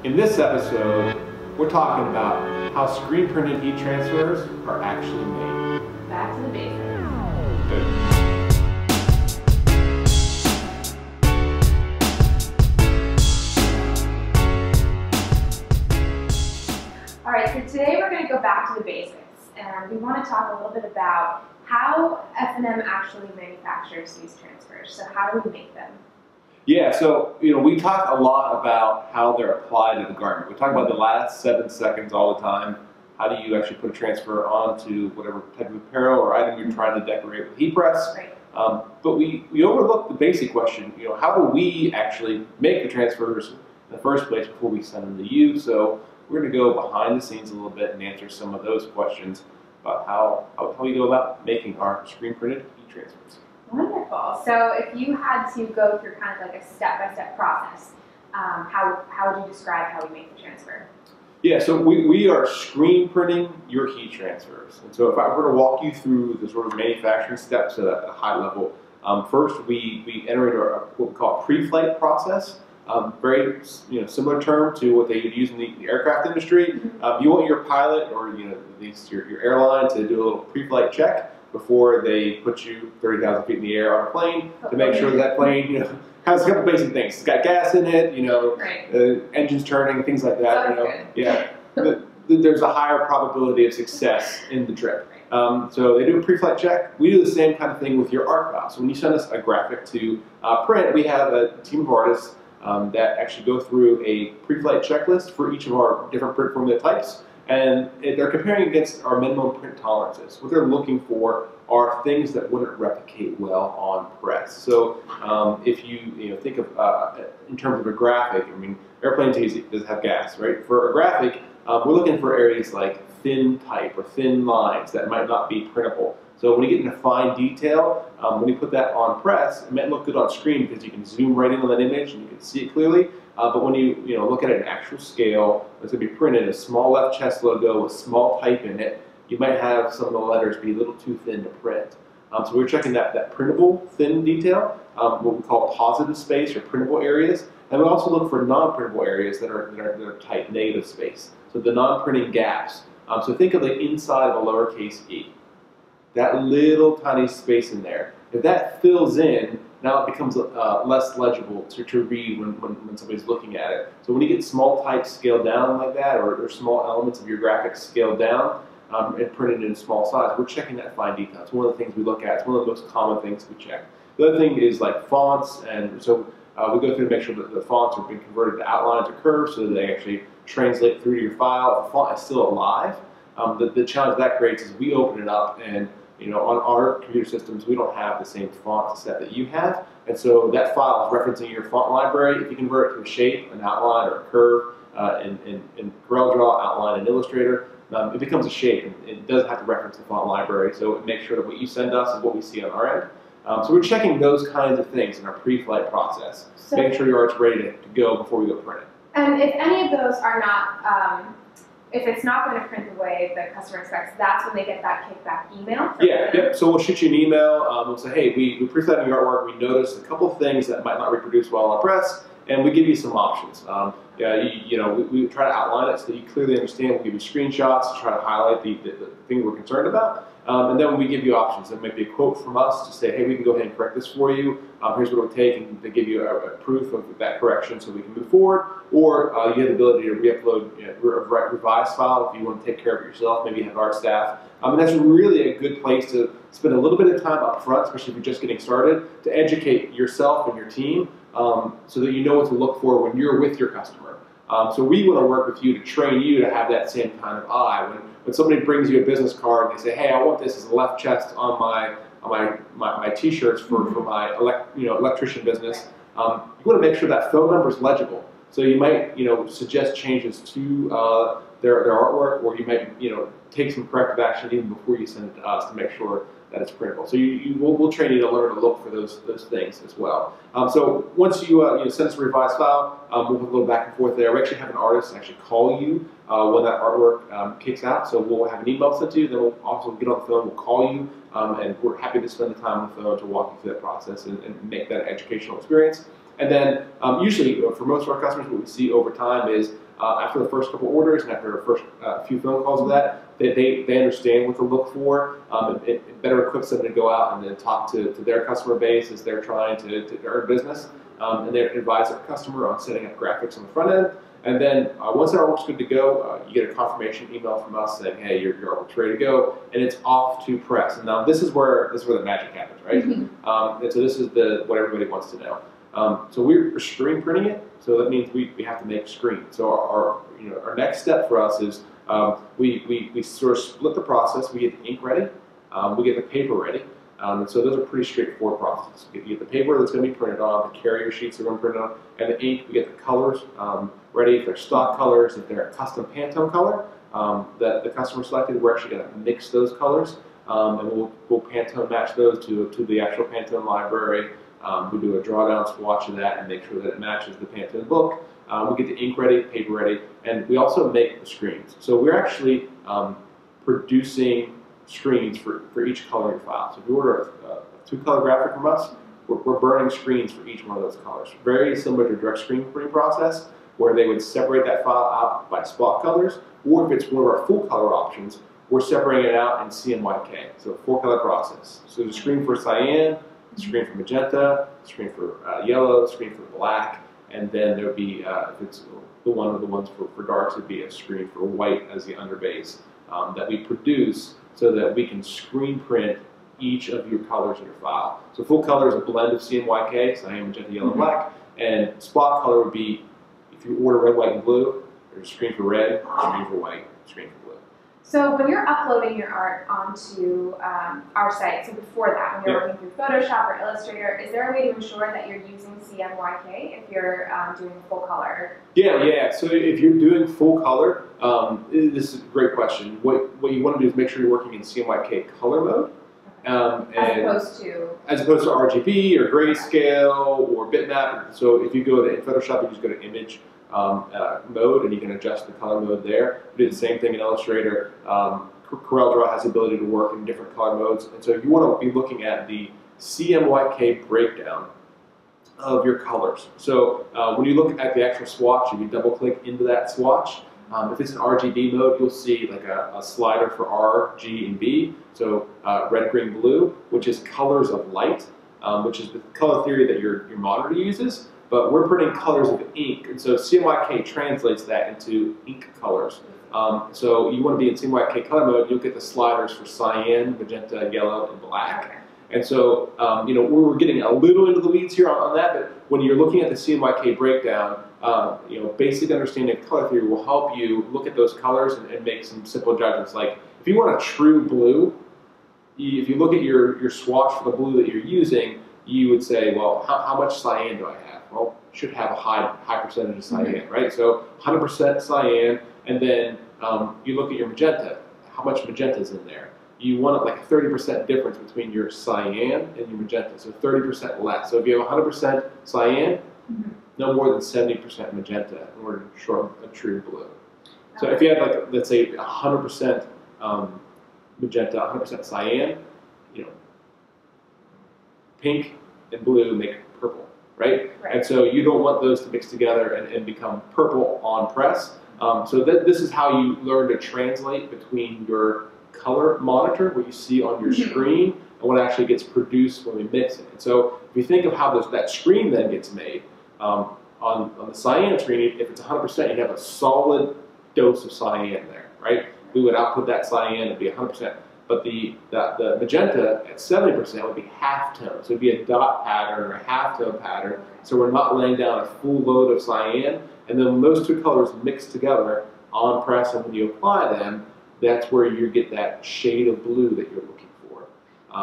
In this episode, we're talking about how screen printed heat transfers are actually made. Back to the basics. Good. All right, so today we're going to go back to the basics, and we want to talk a little bit about how F&M actually manufactures these transfers. So how do we make them? Yeah, so we talk a lot about how they're applied to the garment. We talk about the last 7 seconds all the time. How do you actually put a transfer onto whatever type of apparel or item you're trying to decorate with heat press? Right. But we overlook the basic question, how do we actually make the transfers in the first place before we send them to you? So we're going to go behind the scenes a little bit and answer some of those questions about how we go about making our screen printed heat transfers. Wonderful. So if you had to go through kind of like a step-by-step process, how would you describe how we make the transfer? Yeah, so we are screen printing your heat transfers. And so if I were to walk you through the sort of manufacturing steps at a high level, first we enter into what we call a pre-flight process. Very similar term to what they would use in the aircraft industry. You want your pilot or at least your airline to do a little pre-flight check before they put you 30,000 feet in the air on a plane to make sure that plane has a couple basic things. It's got gas in it, right. Engines turning, things like that. Yeah, there's a higher probability of success in the trip. So they do a pre-flight check. We do the same kind of thing with your art file. So when you send us a graphic to print, we have a team of artists that actually go through a pre-flight checklist for each of our different print formula types. And they're comparing against our minimum print tolerances. What they're looking for are things that wouldn't replicate well on press. So if you think of in terms of a graphic, airplane does have gas, right? For a graphic, we're looking for areas like thin type or thin lines that might not be printable. So when you get into fine detail, when you put that on press, it might look good on screen because you can zoom right in on that image and you can see it clearly. But when you look at it in actual scale, it's going to be printed a small left chest logo with small type in it. You might have some of the letters be a little too thin to print. So we're checking that printable thin detail, what we call positive space or printable areas. And we also look for non-printable areas that are tight, negative space. So the non-printing gaps. So think of the inside of a lowercase e. That little tiny space in there. If that fills in, now it becomes less legible to read when somebody's looking at it. So when you get small type scaled down like that, or small elements of your graphics scaled down and printed in small size, we're checking that fine detail. It's one of the things we look at. It's one of the most common things we check. The other thing is like fonts, and so we go through to make sure that the fonts are being converted to outlines or curves so that they actually translate through to your file. If the font is still alive, the challenge that creates is we open it up and on our computer systems, we don't have the same font set that you have. And so that file is referencing your font library. If you convert it to a shape, an outline, or a curve in CorelDRAW, Outline, and Illustrator, it becomes a shape. And it doesn't have to reference the font library. So it makes sure that what you send us is what we see on our end. So we're checking those kinds of things in our pre-flight process, making sure your art's ready to go before we go print it. And if any of those are not, if it's not going to print the way the customer expects, that's when they get that kickback email? Yep. So we'll shoot you an email. We'll say, hey, we pre-flighted your artwork. We noticed a couple of things that might not reproduce well on press, and we give you some options. We try to outline it so that you clearly understand. We'll give you screenshots to try to highlight the thing we're concerned about. And then when we give you options, it might be a quote from us to say, hey, we can go ahead and correct this for you. Here's what it would take, and they give you a proof of that correction so we can move forward. Or you have the ability to re-upload a revised file if you want to take care of it yourself. Maybe you have art staff. And that's really a good place to spend a little bit of time up front, especially if you're just getting started, to educate yourself and your team so that you know what to look for when you're with your customer. So we want to work with you to train you to have that same kind of eye. When somebody brings you a business card and they say, hey, I want this as a left chest on my t-shirts for my electrician business, you want to make sure that phone number is legible. So you might suggest changes to their artwork, or you might take some corrective action even before you send it to us to make sure that it's printable. So we'll train you to learn to look for those things as well. So once you send us a revised file, we'll put a little back and forth there. We actually have an artist actually call you when that artwork kicks out. So we'll have an email sent to you, then we'll also get on the phone, we'll call you, and we're happy to spend the time on the phone to walk you through that process and make that educational experience. And then usually for most of our customers, what we see over time is after the first couple orders and after the first few phone calls of that, they understand what to look for. It better equips them to go out and then talk to their customer base as they're trying to earn business. And they advise their customer on setting up graphics on the front end. And then once our artwork's good to go, you get a confirmation email from us saying, hey, your artwork's ready to go, and it's off to press. And now this is where the magic happens, right? And so this is what everybody wants to know. So we're screen printing it, so that means we have to make screens. So our next step for us is we sort of split the process. We get the ink ready, we get the paper ready. And so those are pretty straightforward processes. You get the paper that's going to be printed on, the carrier sheets that are going to be printed on, and the ink. We get the colors ready. If they're stock colors, if they're a custom Pantone color that the customer selected, we're actually going to mix those colors, and we'll Pantone match those to the actual Pantone library. We do a drawdown swatch of that and make sure that it matches the Pantone book. We get the ink ready, the paper ready, and we also make the screens. So we're actually producing screens for each coloring file. So if you order a 2-color graphic from us, we're burning screens for each one of those colors. Very similar to a direct screen printing process, where they would separate that file out by spot colors, or if it's one of our full color options, we're separating it out in CMYK. So a 4-color process. So there's a screen for cyan, a screen for magenta, a screen for yellow, a screen for black, and then there would be, if it's one of the ones for darks, it'd be a screen for white as the underbase that we produce so that we can screen print each of your colors in your file. So full color is a blend of CMYK, cyan, magenta, yellow, black, and spot color would be, if you order red, white, and blue, there's a screen for red, a screen for white, a screen for blue. So when you're uploading your art onto our site, so before that, when you're working through Photoshop or Illustrator, is there a way to ensure that you're using CMYK if you're doing full color? Yeah. So if you're doing full color, this is a great question. What you want to do is make sure you're working in CMYK color mode. As opposed to RGB or grayscale or bitmap. So if you go to Photoshop, you just go to image mode, and you can adjust the color mode there. We do the same thing in Illustrator. CorelDRAW has the ability to work in different color modes, and so you want to be looking at the CMYK breakdown of your colors. So when you look at the actual swatch, if you double click into that swatch, if it's an RGB mode, you'll see like a slider for R, G, and B. So red, green, blue, which is colors of light, which is the color theory that your monitor uses. But we're printing colors of ink, and so CMYK translates that into ink colors. So you want to be in CMYK color mode, you'll get the sliders for cyan, magenta, yellow, and black. And so, we're getting a little into the weeds here on that, but when you're looking at the CMYK breakdown, basic understanding of color theory will help you look at those colors and make some simple judgments. Like, if you want a true blue, if you look at your swatch for the blue that you're using, you would say, well, how much cyan do I have? Well, you should have a high percentage of cyan, right? So 100% cyan, and then you look at your magenta. How much magenta is in there? You want like a 30% difference between your cyan and your magenta, so 30% less. So if you have 100% cyan, no more than 70% magenta in order to show a true blue. So if you had, like, let's say 100% magenta, 100% cyan, pink and blue make purple, right? And so you don't want those to mix together and become purple on press. So this is how you learn to translate between your color monitor, what you see on your screen, and what actually gets produced when we mix it. And so if you think of how that screen then gets made, on the cyan screen, if it's 100%, you'd have a solid dose of cyan there, right? We would output that cyan, it'd be 100%. But the magenta at 70% would be half tone. So it'd be a dot pattern or a half tone pattern. So we're not laying down a full load of cyan. And then when those two colors mix together on press and when you apply them, that's where you get that shade of blue that you're looking for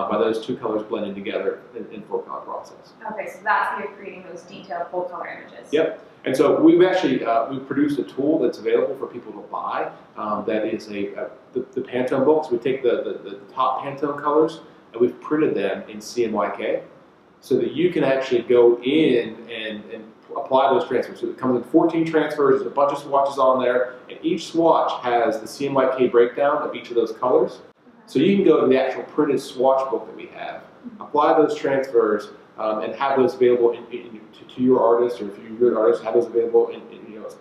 by those two colors blending together in full color process. Okay, so that's how you're creating those detailed full color images. Yep. And so we've actually we've produced a tool that's available for people to buy. That is the Pantone books. We take the top Pantone colors and we've printed them in CMYK, so that you can actually go in and apply those transfers. So it comes in 14 transfers. There's a bunch of swatches on there, and each swatch has the CMYK breakdown of each of those colors. So you can go to the actual printed swatch book that we have, apply those transfers, and have those available to your artist, or if you're an artist, have those available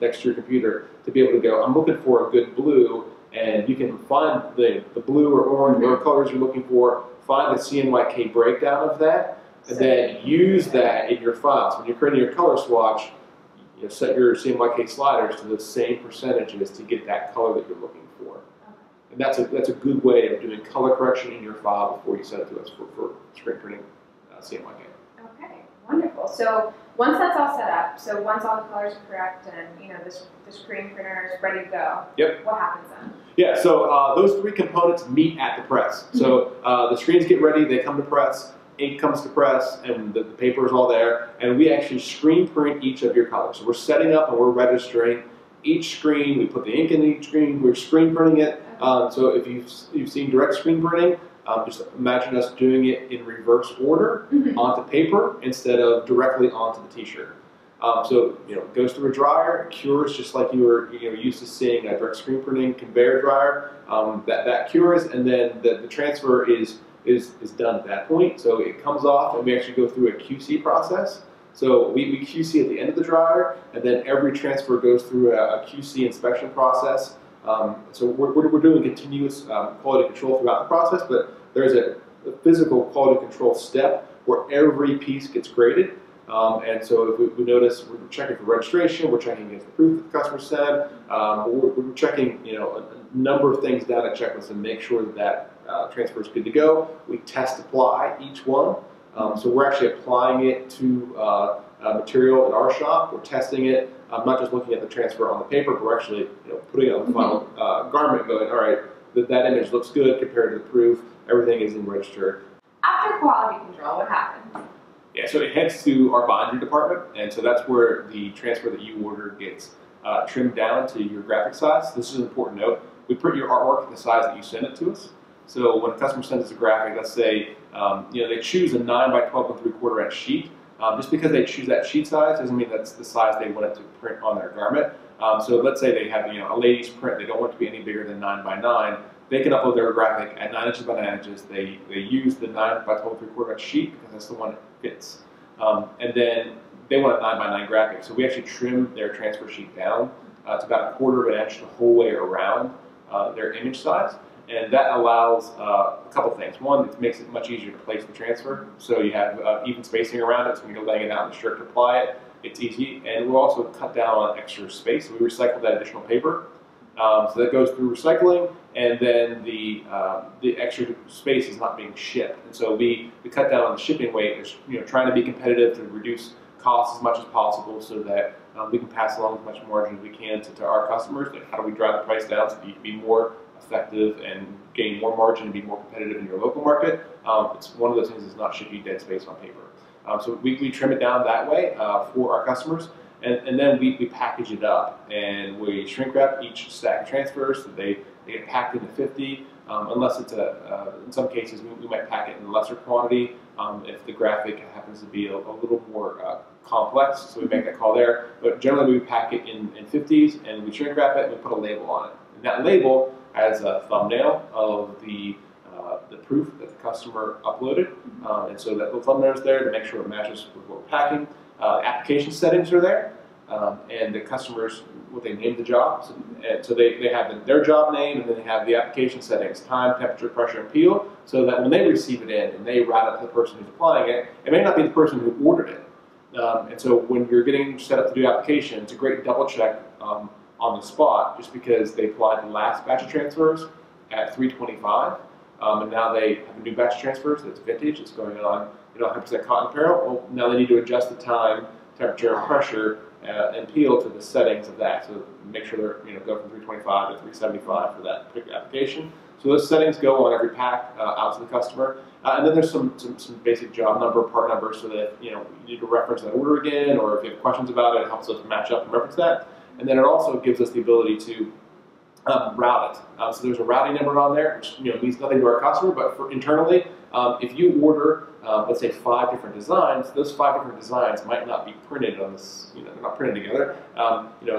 next to your computer to be able to go, I'm looking for a good blue, and you can find the blue or orange or colors you're looking for, find the CMYK breakdown of that, and then use that in your files. When you're creating your color swatch, set your CMYK sliders to the same percentages to get that color that you're looking for. And that's a good way of doing color correction in your file before you send it to us for screen printing CMYK. Okay, wonderful. So once that's all set up, so once all the colors are correct and the screen printer is ready to go, yep. What happens then? Yeah, so those three components meet at the press. So the screens get ready, they come to press, ink comes to press, and the paper is all there, and we actually screen print each of your colors. So we're setting up and we're registering each screen, we put the ink in each screen, we're screen printing it. So if you've seen direct screen printing, just imagine us doing it in reverse order onto paper instead of directly onto the t-shirt. So it goes through a dryer, it cures just like you were used to seeing a direct screen printing conveyor dryer. That cures, and then the transfer is done at that point. So it comes off, and we actually go through a QC process. So we QC at the end of the dryer, and then every transfer goes through a QC inspection process. So we're doing continuous quality control throughout the process, but there's a physical quality control step where every piece gets graded. And so if we notice, we're checking for registration, we're checking against the proof that the customer sent, we're checking a number of things down at checklist and make sure that transfer is good to go. We test apply each one. So we're actually applying it to material in our shop. We're testing it. I'm not just looking at the transfer on the paper, but we're actually putting it on the final garment, going, all right, that image looks good compared to the proof. Everything is in register. After quality control, what happens? Yeah, so it heads to our bindery department, and so that's where the transfer that you order gets trimmed down to your graphic size. This is an important note. We print your artwork at the size that you send it to us. So when a customer sends us a graphic, let's say they choose a 9 by 12 3/4 inch sheet. Just because they choose that sheet size doesn't mean that's the size they want it to print on their garment. So let's say they have a ladies print, they don't want it to be any bigger than 9 by 9. They can upload their graphic at 9 inches by 9 inches. They use the 9 by 12 3/4 inch sheet because that's the one that fits. And then they want a 9 by 9 graphic. So we actually trim their transfer sheet down to about 1/4 inch the whole way around their image size. And that allows a couple things. One, it makes it much easier to place the transfer. So you have even spacing around it. So when you're laying it out in the shirt to apply it, it's easy. And we'll also cut down on extra space. So we recycle that additional paper. So that goes through recycling, and then the extra space is not being shipped. And so we cut down on the shipping weight, trying to be competitive to reduce costs as much as possible so that we can pass along as much margin as we can to our customers. Like, how do we drive the price down so that you can be more effective and gain more margin and be more competitive in your local market? It's one of those things that's not ship you dead space on paper. So we trim it down that way for our customers. And then we package it up, and we shrink wrap each stack of transfers so they get packed into 50. Unless it's in some cases we might pack it in lesser quantity if the graphic happens to be a little more complex, so we make that call there. But generally we pack it in 50s, and we shrink wrap it and we put a label on it. And that label has a thumbnail of the proof that the customer uploaded, and so that the thumbnail is there to make sure it matches with what we're packing. Application settings are there, and the customers, what they named the job. So they have their job name, and then they have the application settings, time, temperature, pressure, and peel, so that when they receive it in and they route it to the person who's applying it, it may not be the person who ordered it. And so when you're getting set up to do application, it's a great double check on the spot, just because they applied the last batch of transfers at 325, and now they have a new batch of transfers that's vintage, it's going on 100% cotton apparel. Well, now they need to adjust the time, temperature, and pressure, and peel to the settings of that. So make sure they're go from 325 to 375 for that particular application. So those settings go on every pack out to the customer. And then there's some basic job number, part number, so that you need to reference that order again, or if you have questions about it, it helps us match up and reference that. And then it also gives us the ability to route it. So there's a routing number on there, which means nothing to our customer, but for internally, if you order, let's say 5 different designs, those 5 different designs might not be printed on this, they're not printed together.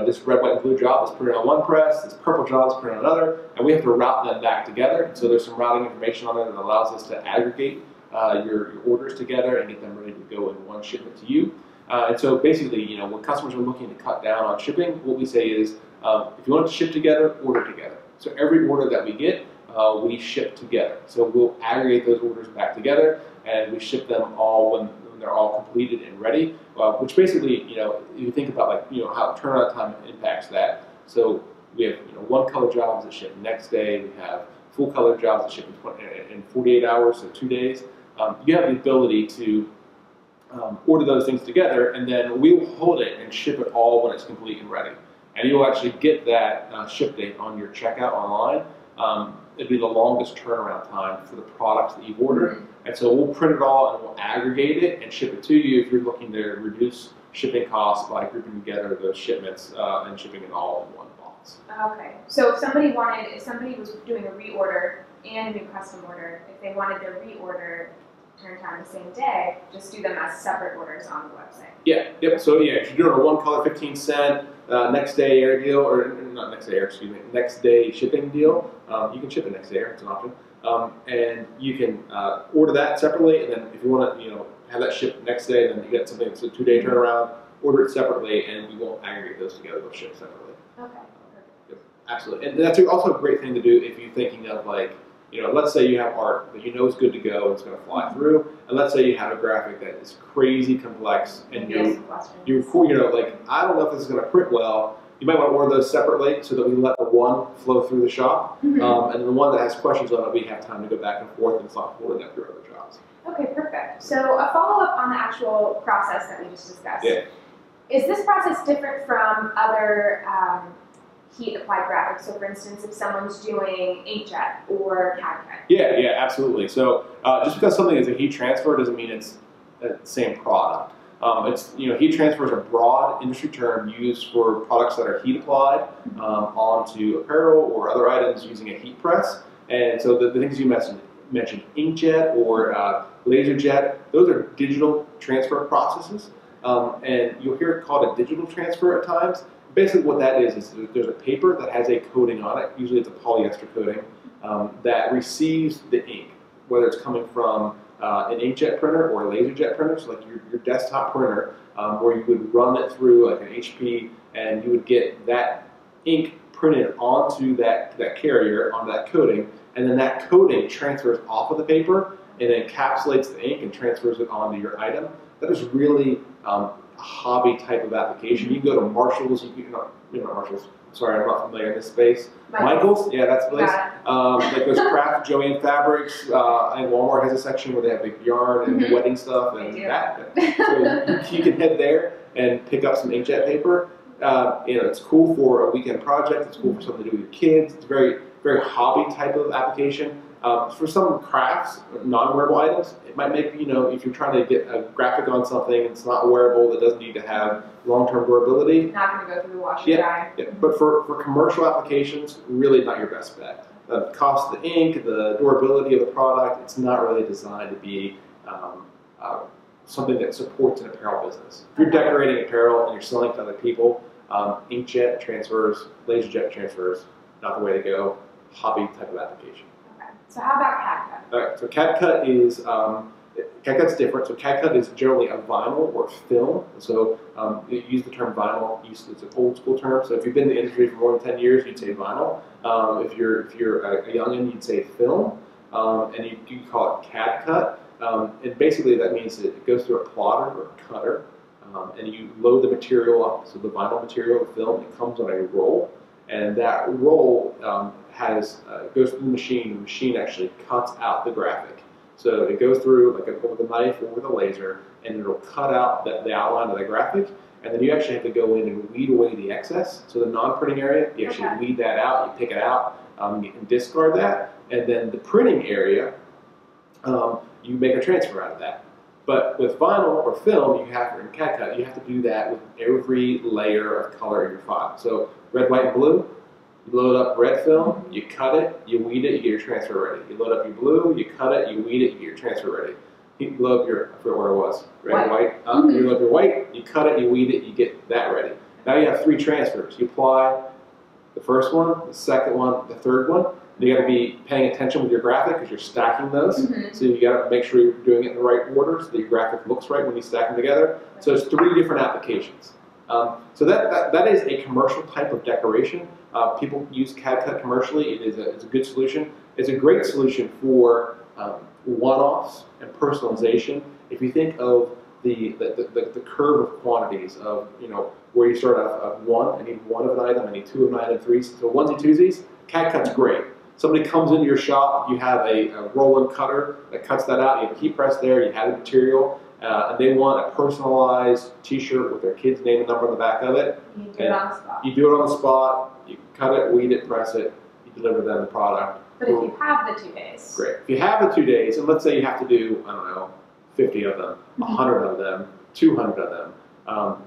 This red, white, and blue job is printed on one press, this purple job is printed on another, and we have to route them back together. And so there's some routing information on there that allows us to aggregate your orders together and get them ready to go in one shipment to you. And so basically, when customers are looking to cut down on shipping, what we say is, if you want to ship together, order together. So every order that we get, we ship together. So we'll aggregate those orders back together, and we ship them all when they're all completed and ready. Which basically, you think about how turnaround time impacts that. So we have one color jobs that ship next day. We have full color jobs that ship in 48 hours, so 2 days. You have the ability to order those things together, and then we'll hold it and ship it all when it's complete and ready. And you'll actually get that ship date on your checkout online. It'll be the longest turnaround time for the products that you've ordered. And so we'll print it all and we'll aggregate it and ship it to you if you're looking to reduce shipping costs by grouping together those shipments and shipping it all in one box. Okay. So if somebody was doing a reorder and a new custom order, if they wanted their reorder turn time the same day, just do them as separate orders on the website. Yeah, yep. So yeah, if you're doing a one color 15 cent next day air deal, or not next day air, excuse me, next day shipping deal, you can ship it next day air. It's an option, and you can order that separately. And then if you want to, have that shipped next day, then you get something that's a 2-day turnaround. Order it separately, and we won't aggregate those together. They'll ship separately. Okay. Yep, absolutely, and that's also a great thing to do if you're thinking of let's say you have art that is good to go and it's going to fly through, and let's say you have a graphic that is crazy complex and I don't know if this is going to print well. You might want to order those separately so that we let the one flow through the shop, and the one that has questions on it, we have time to go back and forth and it's not holding up your other jobs. Okay, perfect. So a follow-up on the actual process that we just discussed. Yeah. Is this process different from other heat applied graphics? So for instance, if someone's doing inkjet or CAD-CAM? Yeah, absolutely. So just because something is a heat transfer doesn't mean it's the same product. Heat transfer is a broad industry term used for products that are heat applied onto apparel or other items using a heat press. And so the things you mentioned inkjet or laser jet, those are digital transfer processes. And you'll hear it called a digital transfer at times. Basically what that is there's a paper that has a coating on it, usually it's a polyester coating, that receives the ink, whether it's coming from an inkjet printer or a laser jet printer, so like your desktop printer, where you would run it through like an HP and you would get that ink printed onto that carrier, onto that coating, and then that coating transfers off of the paper and encapsulates the ink and transfers it onto your item. That is really a hobby type of application. You can go to Marshall's, Marshall's, sorry, I'm not familiar in this space. Michael's, yeah, that's the place. Like those craft Joanne fabrics. I think Walmart has a section where they have like yarn and wedding stuff and that. So you can head there and pick up some inkjet paper. It's cool for a weekend project. It's cool for something to do with your kids. It's very, very hobby type of application. For some crafts, non-wearable items, it might make, if you're trying to get a graphic on something, it's not wearable, it doesn't need to have long-term durability. Not going to go through the wash and dry. Yeah. But for commercial applications, really not your best bet. The cost of the ink, the durability of the product, it's not really designed to be something that supports an apparel business. If you're decorating apparel and you're selling to other people, inkjet transfers, laser jet transfers, not the way to go. Hobby type of application. So how about CAD-CUT? All right, so CAD-CUT is, CAD-CUT's different. So CAD-CUT is generally a vinyl or film. So you use the term vinyl, it's an old school term. So if you've been in the industry for more than 10 years, you'd say vinyl. If you're a youngin', you'd say film. And you call it CAD-CUT. And basically that means that it goes through a plotter or a cutter. And you load the material up. So the vinyl material, the film, it comes on a roll. And that roll goes through the machine. The machine actually cuts out the graphic. So it goes through with a knife or with a laser, and it'll cut out the outline of the graphic. And then you actually have to go in and weed away the excess. So the non-printing area, you actually weed that out. You pick it out, you can discard that. And then the printing area, you make a transfer out of that. But with vinyl or film, in CAD-CUT, you have to do that with every layer of color in your file. So red, white, and blue, you load up red film, you cut it, you weed it, you get your transfer ready. You load up your blue, you cut it, you weed it, you get your transfer ready. You load up I forget where it was, red, white. You load up your white, you cut it, you weed it, you get that ready. Now you have 3 transfers. You apply the first one, the second one, the third one. You got to be paying attention with your graphic because you're stacking those. Mm-hmm. So you got to make sure you're doing it in the right order so that your graphic looks right when you stack them together. So it's 3 different applications. So that is a commercial type of decoration. People use CAD-CUT commercially. It's a good solution. It's a great solution for one-offs and personalization. If you think of the curve of quantities of, where you start off of 1, I need 1 of an item, I need 2 of an item, 3, so onesie twosies, CAD-CUT's great. Somebody comes into your shop, you have a roll-in cutter that cuts that out, you have a heat press there, you have the material, and they want a personalized t-shirt with their kid's name and number on the back of it. You do it on the spot. You do it on the spot, you cut it, weed it, press it, you deliver them the product. But if you have the 2 days. Great. If you have the 2 days, and let's say you have to do, 50 of them, 100 of them, 200 of them,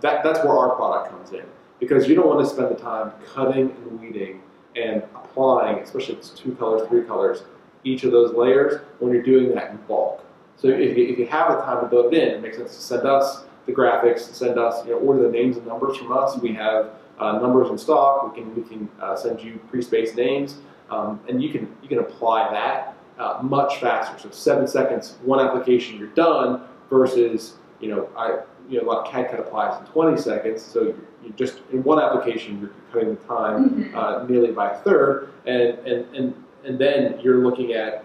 that's where our product comes in. Because you don't want to spend the time cutting and weeding and applying, especially if it's 2 colors, 3 colors, each of those layers when you're doing that in bulk. So if you have the time to build it in, it makes sense to send us the graphics, send us, order the names and numbers from us. We have numbers in stock. We can send you pre-spaced names, and you can apply that much faster. So 7 seconds, 1 application, you're done. Versus a lot of CAD-CUT applies in 20 seconds. So you just in 1 application, you're cutting the time nearly by a third, and then you're looking at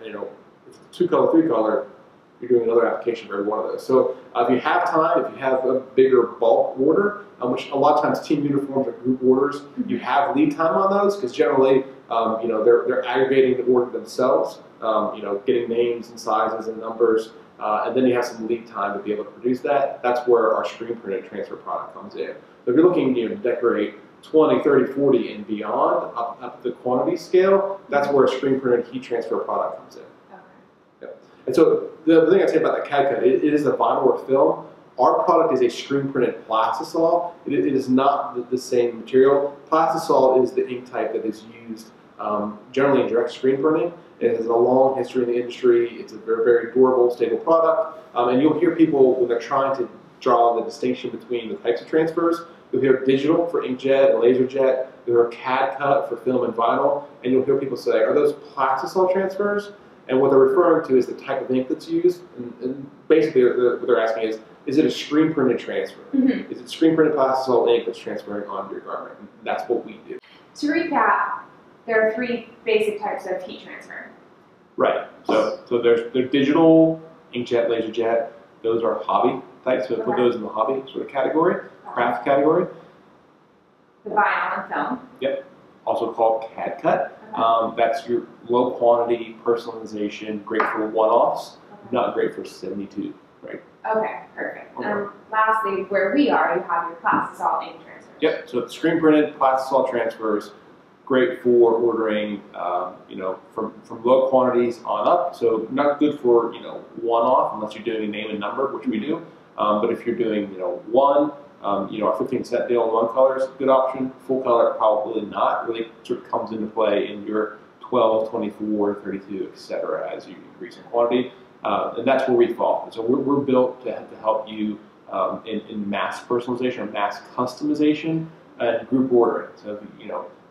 2 color, 3 color. You're doing another application for every one of those. So if you have time, if you have a bigger bulk order, which a lot of times team uniforms or group orders, you have lead time on those because generally, they're aggregating the order themselves, getting names and sizes and numbers, and then you have some lead time to be able to produce that. That's where our screen printed transfer product comes in. So if you're looking to decorate 20, 30, 40 and beyond, up the quantity scale, that's where a screen printed heat transfer product comes in. And so the thing I'd say about the CAD-CUT, it is a vinyl or film. Our product is a screen printed plastisol. It is not the same material. Plastisol is the ink type that is used generally in direct screen printing. It has a long history in the industry. It's a very, very durable, stable product. And you'll hear people, when they're trying to draw the distinction between the types of transfers, you'll hear digital for inkjet and laserjet. You'll hear CAD-CUT for film and vinyl. And you'll hear people say, are those plastisol transfers? And what they're referring to is the type of ink that's used. And basically what they're asking is it a screen printed transfer? Is it screen printed plastisol ink that's transferring onto your garment? And that's what we do. To recap, there are 3 basic types of heat transfer. Right. So there's digital, inkjet, laserjet. Those are hobby types. So put those in the hobby sort of category, craft category. The vinyl and film. Yep. Also called CAD-CUT. That's your low quantity personalization, great for one-offs, not great for 72, right? Okay, perfect. And lastly, where we are, you have your plastisol ink transfers. Yep, so screen printed plastisol transfers, great for ordering, from low quantities on up. So not good for, one-off unless you're doing a name and number, which we do. But if you're doing, one, our 15-cent deal in 1 color is a good option. Full color, probably not. Really sort of comes into play in your 12, 24, 32, etc. as you increase in quantity. And that's where we fall. So we're built to help you in mass personalization or mass customization and group ordering. So,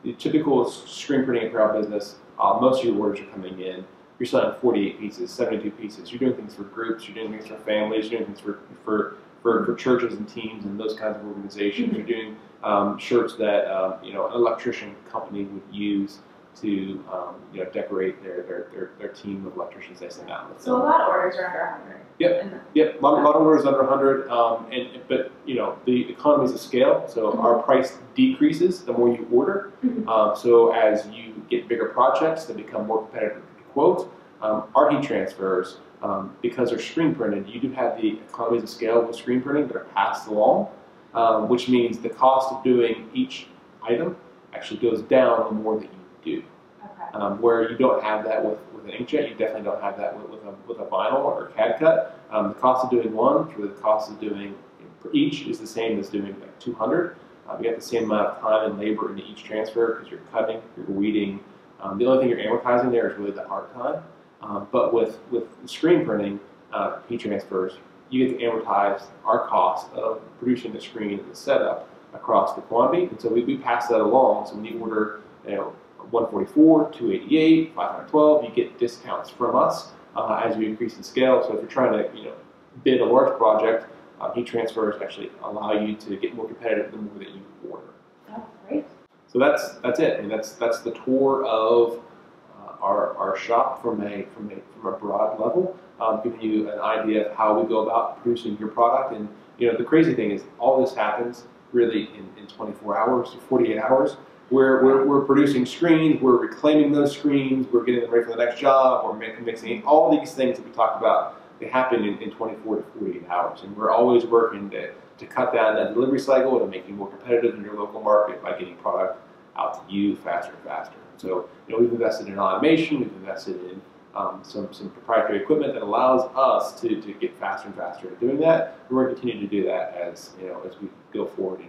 the typical screen printing apparel business, most of your orders are coming in. You're selling 48 pieces, 72 pieces. You're doing things for groups. You're doing things for families. You're doing things for churches and teams and those kinds of organizations. You're doing shirts that an electrician company would use to decorate their team of electricians they send out. So a lot of orders are under 100. Yep. A lot of orders under 100. But the economies of scale. So our price decreases the more you order. So as you get bigger projects that become more competitive to quote, our heat transfers. Because they're screen printed, you do have the economies of scale with screen printing that are passed along, which means the cost of doing each item actually goes down the more that you do. Okay. Where you don't have that with an inkjet, you definitely don't have that with a vinyl or a CAD-CUT. The cost of doing one for the cost of doing for each is the same as doing like 200. You get the same amount of time and labor into each transfer because you're cutting, you're weeding. The only thing you're amortizing there is really the art time. But with screen printing, heat transfers, you get to amortize our cost of producing the screen and the setup across the quantity. And so we pass that along. So when you order 144, 288, 512, you get discounts from us as you increase in scale. So if you're trying to bid a large project, heat transfers actually allow you to get more competitive the more that you order. Oh, great. So that's it. I mean, that's the tour of our shop from a broad level, giving you an idea of how we go about producing your product. And the crazy thing is, all this happens really in 24 hours to 48 hours. We're producing screens, we're reclaiming those screens, we're getting them ready for the next job, we're mixing all these things that we talked about. They happen in 24 to 48 hours, and we're always working to cut down that delivery cycle, to make you more competitive in your local market by getting product out to you faster and faster. So we've invested in automation, we've invested in some proprietary equipment that allows us to get faster and faster at doing that. And we're going to continue to do that as we go forward